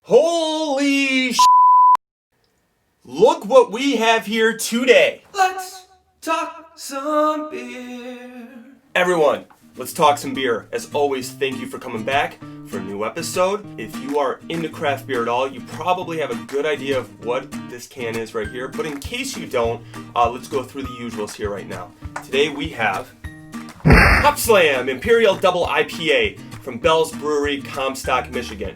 Holy Look what we have here today. Let's talk some beer. Everyone, let's talk some beer. As always, thank you for coming back for a new episode. If you are into craft beer at all, you probably have a good idea of what this can is right here. But in case you don't, let's go through the usuals here right now. Today we have Hopslam Imperial Double IPA from Bell's Brewery, Comstock, Michigan.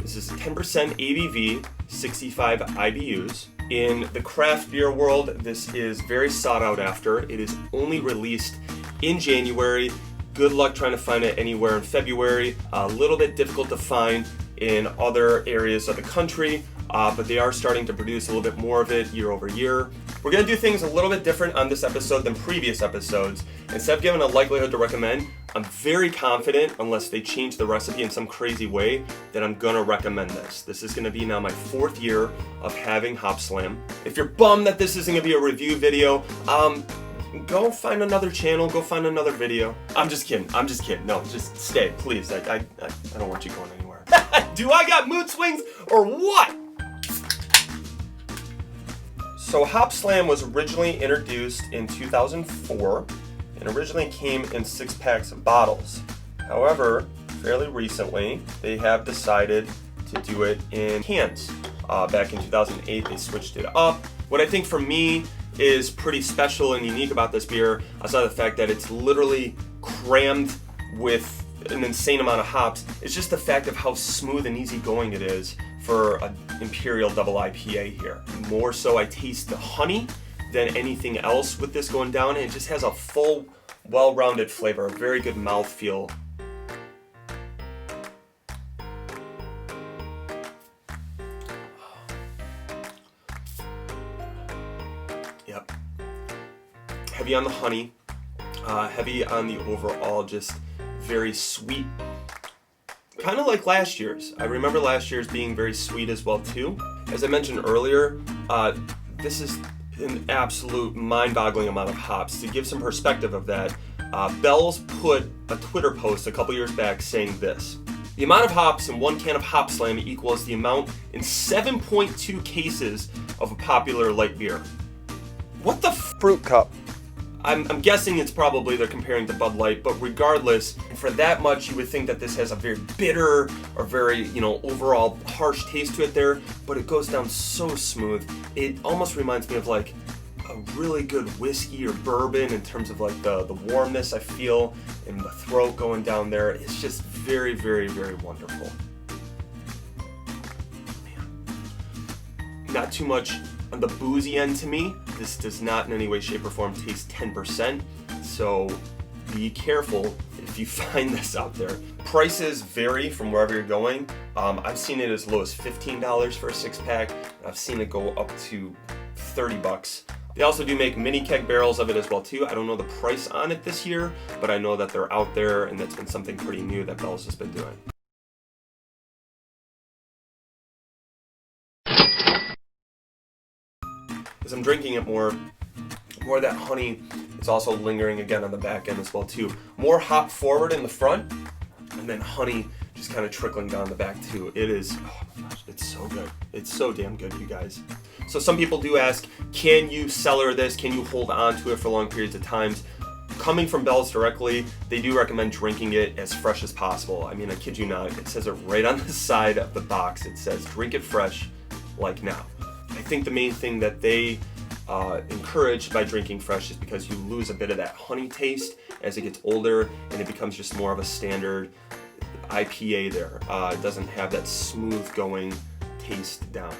This is 10% ABV, 65 IBUs. In the craft beer world, this is very sought out after. It is only released in January. Good luck trying to find it anywhere in February. A little bit difficult to find in other areas of the country, but they are starting to produce a little bit more of it year over year. We're going to do things a little bit different on this episode than previous episodes. Instead of giving a likelihood to recommend, I'm very confident, unless they change the recipe in some crazy way, that I'm going to recommend this. This is going to be now my 4th year of having Hopslam. If you're bummed that this isn't going to be a review video, go find another channel, go find another video. I'm just kidding. No, just stay, please. I don't want you going anywhere. Do I got mood swings or what? So Hopslam was originally introduced in 2004 and originally came in 6-packs of bottles. However, fairly recently, they have decided to do it in cans. Back in 2008, they switched it up. What I think for me is pretty special and unique about this beer, aside the fact that it's literally crammed with an insane amount of hops, it's just the fact of how smooth and easygoing it is for an Imperial Double IPA here. More so, I taste the honey than anything else with this going down, and it just has a full, well-rounded flavor, a very good mouthfeel. Yep. Heavy on the honey, heavy on the overall, just very sweet. Kind of like last year's. I remember last year's being very sweet as well too. As I mentioned earlier, this is an absolute mind-boggling amount of hops. To give some perspective of that, Bell's put a Twitter post a couple years back saying this: the amount of hops in 1 can of Hopslam equals the amount in 7.2 cases of a popular light beer. What the fruit cup? I'm guessing it's probably they're comparing to Bud Light, but regardless, for that much you would think that this has a very bitter or very, overall harsh taste to it there, but it goes down so smooth. It almost reminds me of like a really good whiskey or bourbon in terms of like the warmness I feel in the throat going down there. It's just very, very, very wonderful. Man. Not too much on the boozy end to me. This does not in any way, shape, or form taste 10%, so be careful if you find this out there. Prices vary from wherever you're going. I've seen it as low as $15 for a 6-pack. I've seen it go up to $30. They also do make mini keg barrels of it as well too. I don't know the price on it this year, but I know that they're out there, and that's been something pretty new that Bell's has been doing. As I'm drinking it more of that honey is also lingering again on the back end as well too. More hop forward in the front, and then honey just kind of trickling down the back too. It is, oh my gosh, it's so good. It's so damn good, you guys. So some people do ask, can you cellar this? Can you hold on to it for long periods of times? Coming from Bell's directly, they do recommend drinking it as fresh as possible. I mean, I kid you not, it says it right on the side of the box. It says, drink it fresh, like now. I think the main thing that they encourage by drinking fresh is because you lose a bit of that honey taste as it gets older, and it becomes just more of a standard IPA there. It doesn't have that smooth going taste down.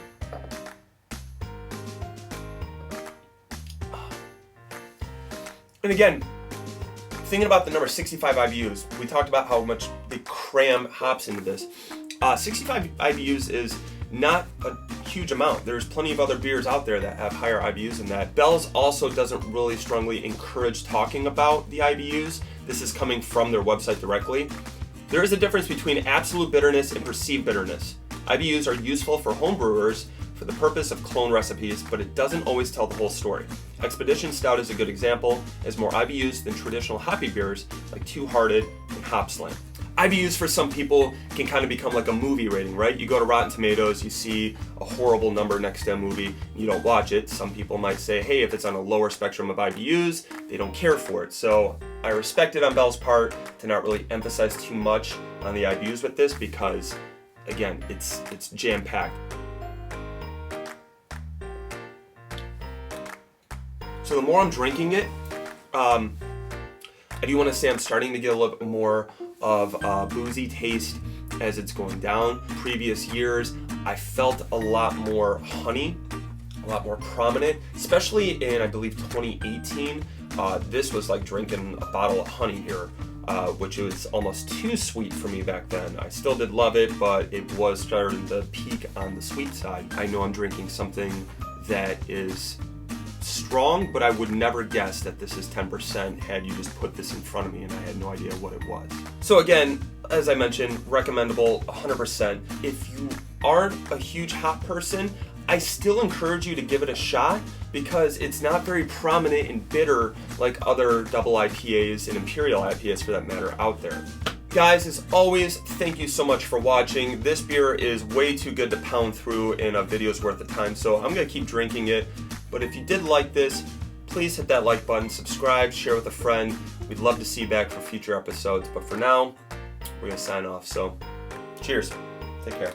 And again, thinking about the number 65 IBUs, we talked about how much they cram hops into this. 65 IBUs is not a huge amount. There's plenty of other beers out there that have higher IBUs than that. Bell's also doesn't really strongly encourage talking about the IBUs. This is coming from their website directly. There is a difference between absolute bitterness and perceived bitterness. IBUs are useful for home brewers for the purpose of clone recipes, but it doesn't always tell the whole story. Expedition Stout is a good example, as more IBUs than traditional hoppy beers like Two Hearted and Hopslam. IBUs for some people can kind of become like a movie rating, right? You go to Rotten Tomatoes, you see a horrible number next to a movie, you don't watch it. Some people might say, hey, if it's on a lower spectrum of IBUs, they don't care for it. So I respect it on Bell's part to not really emphasize too much on the IBUs with this because, again, it's jam-packed. So the more I'm drinking it, I do want to say I'm starting to get a little bit more of a boozy taste as it's going down. Previous years, I felt a lot more honey, a lot more prominent, especially in, I believe, 2018. This was like drinking a bottle of honey here, which was almost too sweet for me back then. I still did love it, but it was starting to peak on the sweet side. I know I'm drinking something that is strong, but I would never guess that this is 10% had you just put this in front of me and I had no idea what it was. So again, as I mentioned, recommendable 100%. If you aren't a huge hop person, I still encourage you to give it a shot because it's not very prominent and bitter like other double IPAs and Imperial IPAs for that matter out there. Guys, as always, thank you so much for watching. This beer is way too good to pound through in a video's worth of time, so I'm gonna keep drinking it. But if you did like this, please hit that like button, subscribe, share with a friend. We'd love to see you back for future episodes. But for now, we're gonna sign off. So cheers. Take care.